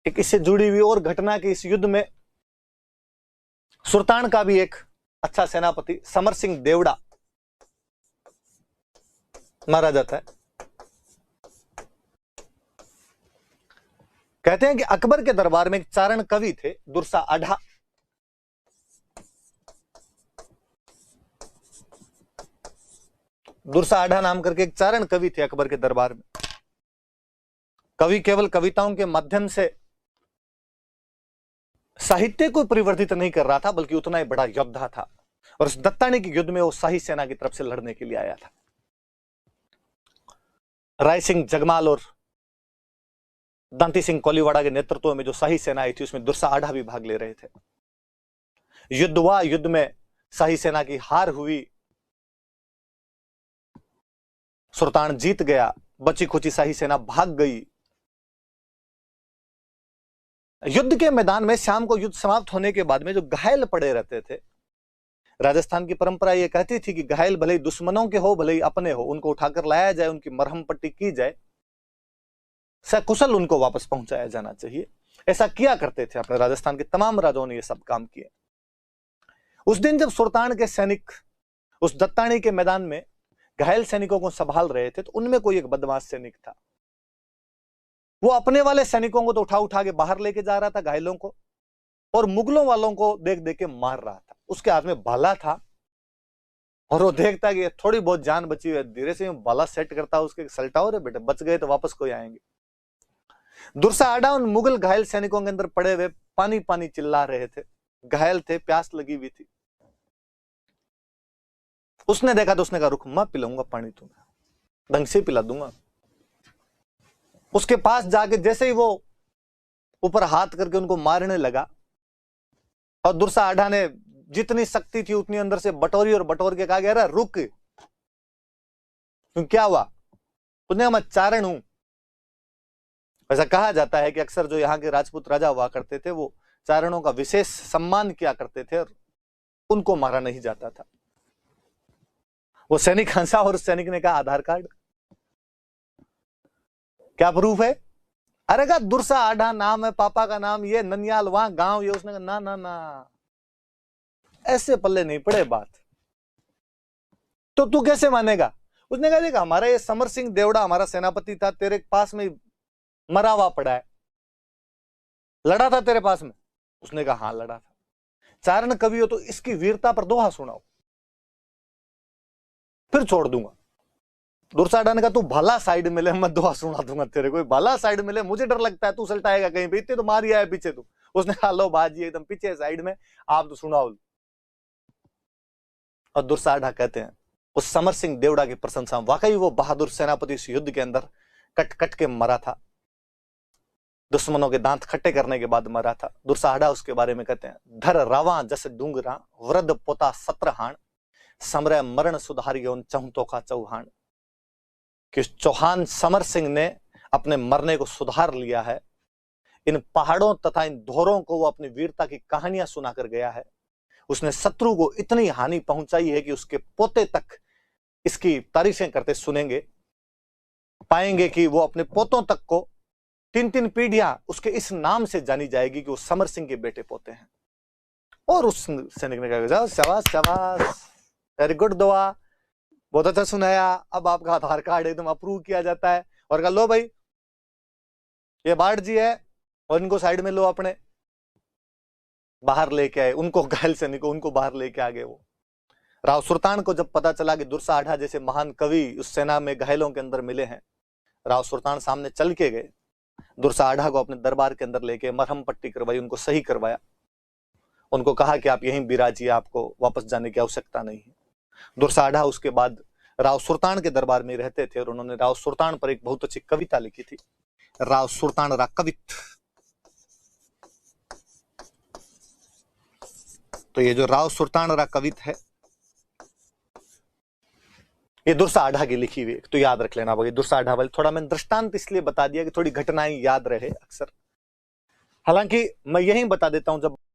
एक इससे जुड़ी हुई और घटना की इस युद्ध में सुरतान का भी एक अच्छा सेनापति समर सिंह देवड़ा मारा जाता है। कहते हैं कि अकबर के दरबार में एक चारण कवि थे, दुर्सा आढ़ा। दुर्सा आढ़ा नाम करके एक चारण कवि थे अकबर के दरबार में। कवि केवल कविताओं के माध्यम से साहित्य को परिवर्तित नहीं कर रहा था, बल्कि उतना ही बड़ा योद्धा था। और इस दत्तानी के युद्ध में वो शाही सेना की तरफ से लड़ने के लिए आया था। राय सिंह जगमाल और दांती सिंह कोलीवाड़ा के नेतृत्व में जो शाही सेना आई थी, उसमें दुर्सा आढ़ा भी भाग ले रहे थे। युद्ध हुआ, युद्ध में शाही सेना की हार हुई, सुल्तान जीत गया, बची खुची शाही सेना भाग गई। युद्ध के मैदान में शाम को युद्ध समाप्त होने के बाद में जो घायल पड़े रहते थे, राजस्थान की परंपरा यह कहती थी कि घायल भले ही दुश्मनों के हो भले ही अपने हो, उनको उठाकर लाया जाए, उनकी मरहम पट्टी की जाए, सकुशल उनको वापस पहुंचाया जाना चाहिए। ऐसा किया करते थे अपने राजस्थान के तमाम राजाओं ने, यह सब काम किए। उस दिन जब सुल्तान के सैनिक उस दत्तानी के मैदान में घायल सैनिकों को संभाल रहे थे, तो उनमें कोई एक बदमाश सैनिक था। वो अपने वाले सैनिकों को तो उठा उठा के बाहर लेके जा रहा था, घायलों को, और मुगलों वालों को देख देख के मार रहा था। उसके हाथ में भाला था और वो देखता कि थोड़ी बहुत जान बची है, धीरे से भाला सेट करता, उसके सल्टाओ रे बेटे, बच गए तो वापस कोई आएंगे। दुर्सा आढ़ा उन मुगल घायल सैनिकों के अंदर पड़े हुए पानी पानी चिल्ला रहे थे, घायल थे, प्यास लगी हुई थी। उसने देखा तो उसने कहा, रुक, मैं पिलाऊंगा पानी, तुम्हें ढंग से पिला दूंगा। उसके पास जाके जैसे ही वो ऊपर हाथ करके उनको मारने लगा, और दुर्सा आढ़ा ने जितनी शक्ति थी उतनी अंदर से बटोरी और बटोर के कहा, अरे रुक, क्या हुआ? उसने, मैं चारण हूं। ऐसा कहा जाता है कि अक्सर जो यहाँ के राजपूत राजा हुआ करते थे, वो चारणों का विशेष सम्मान किया करते थे और उनको मारा नहीं जाता था। वो सैनिक हंसा और उस सैनिक ने कहा, आधार कार्ड, क्या प्रूफ है? अरे का दुर्सा आढ़ा नाम है, पापा का नाम, ये ननियाल वहां गांव, ये। उसने कहा, ना ना ना, ऐसे पल्ले नहीं पड़े बात, तो तू कैसे मानेगा? उसने कहा, देखा, हमारा ये समर सिंह देवड़ा हमारा सेनापति था, तेरे पास में मरा हुआ पड़ा है, लड़ा था तेरे पास में? उसने कहा, हाँ लड़ा था। चारण कवि हो तो इसकी वीरता पर दोहा सुनाओ, फिर छोड़ दूंगा। दुर्सा आढ़ा ने कहा, तू भला साइड मिले, मैं दोहा सुना दूंगा तेरे को। भला साइड मिले, मुझे डर लगता है तू सल्टाएगा कहीं पे, इतने तो मार आया पीछे तू। उसने कहा, लो बाजी एकदम पीछे साइड में, आप तो सुनाओ। और दुर्सा आढ़ा कहते हैं, उस समर सिंह देवड़ा की प्रशंसा, वाकई वो बहादुर सेनापति इस युद्ध के अंदर कट कट के मरा था, दुश्मनों के दांत खट्टे करने के बाद मरा था। दुर्सा आढ़ा उसके बारे में कहते हैं, धर रावा जस डूंगरा, वृद्ध पोता सत्रहान, समरे मरण सुधारियों चौहतों का चौहान। कि चौहान समर सिंह ने अपने मरने को सुधार लिया है। इन पहाड़ों तथा इन धोरों को वो अपनी वीरता की कहानियां सुनाकर गया है। उसने शत्रु को इतनी हानि पहुंचाई है कि उसके पोते तक इसकी तारीफें करते सुनेंगे, पाएंगे कि वो अपने पोतों तक को 3-3 पीढ़ियां उसके इस नाम से जानी जाएगी कि वो समर सिंह के बेटे पोते हैं। और उस सैनिक ने कहा, शाबाश शाबाश, वेरी गुड दुआ, बहुत अच्छा सुनाया, अब आपका आधार कार्ड एकदम अप्रूव किया जाता है। और कहा, लो भाई, ये बाढ़ जी है, और इनको साइड में लो, अपने बाहर लेके आए, उनको घायल सैनिकों उनको बाहर लेके आ गए। वो राव सुल्तान को जब पता चला कि दुर्सा आढ़ा जैसे महान कवि उस सेना में घायलों के अंदर मिले हैं, राव सुल्तान सामने चल के गए, दुर्सा आढ़ा को अपने दरबार के अंदर लेके मरहम पट्टी करवाई, उनको सही करवाया, उनको कहा कि आप यहीं बिराजिए, आपको वापस जाने की आवश्यकता नहीं है। दुर्सा आढ़ा उसके बाद राव सुल्तान के दरबार में रहते थे, और उन्होंने राव सुल्तान पर एक बहुत अच्छी कविता लिखी थी, राव सुल्तान रा कवित। तो ये जो राव सुल्तान रा कवित है, ये दुर्सा आढ़ा की लिखी हुई, तो याद रख लेना भाई दुर्सा आढ़ा वाली। थोड़ा मैंने दृष्टांत इसलिए बता दिया कि थोड़ी घटनाएं याद रहे अक्सर। हालांकि मैं यही बता देता हूं, जब